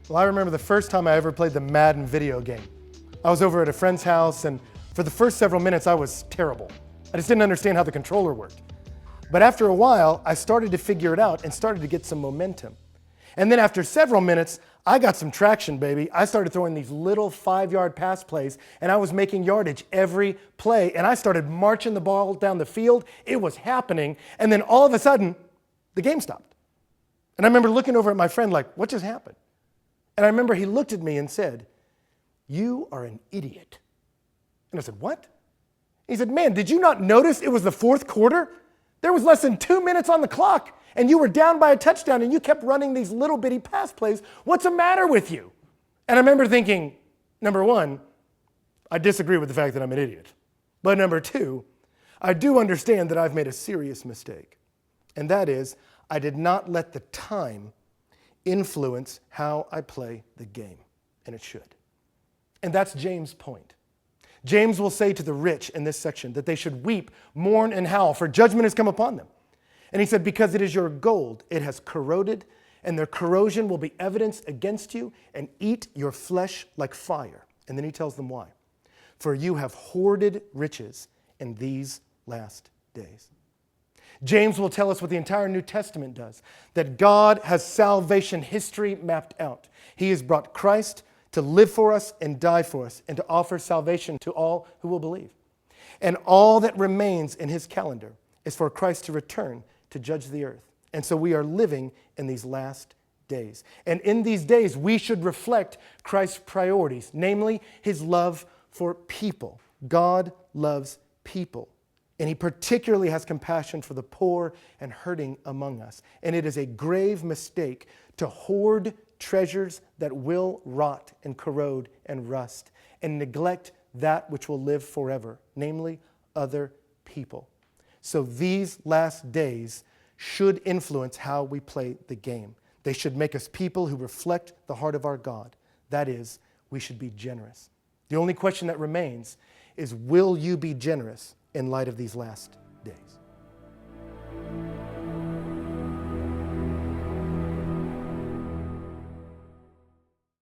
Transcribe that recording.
Well, I remember the first time I ever played the Madden video game. I was over at a friend's house, and for the first several minutes, I was terrible. I just didn't understand how the controller worked. But after a while, I started to figure it out and started to get some momentum. And then after several minutes, I got some traction, baby. I started throwing these little 5-yard pass plays, and I was making yardage every play, and I started marching the ball down the field. It was happening, and then all of a sudden, the game stopped. And I remember looking over at my friend like, what just happened? And I remember he looked at me and said, "You are an idiot." And I said, "What?" He said, "Man, did you not notice it was the fourth quarter? There was less than 2 minutes on the clock, and you were down by a touchdown, and you kept running these little bitty pass plays. What's the matter with you?" And I remember thinking, number one, I disagree with the fact that I'm an idiot. But number two, I do understand that I've made a serious mistake. And that is, I did not let the time influence how I play the game, and it should. And that's James' point. James will say to the rich in this section that they should weep, mourn, and howl, for judgment has come upon them. And he said, because it is your gold, it has corroded, and their corrosion will be evidence against you and eat your flesh like fire. And then he tells them why. For you have hoarded riches in these last days. James will tell us what the entire New Testament does, that God has salvation history mapped out. He has brought Christ to live for us and die for us and to offer salvation to all who will believe. And all that remains in his calendar is for Christ to return to judge the earth. And so we are living in these last days. And in these days, we should reflect Christ's priorities, namely his love for people. God loves people. And he particularly has compassion for the poor and hurting among us. And it is a grave mistake to hoard treasures that will rot and corrode and rust and neglect that which will live forever, namely other people. So these last days should influence how we play the game. They should make us people who reflect the heart of our God. That is, we should be generous. The only question that remains is, will you be generous in light of these last days?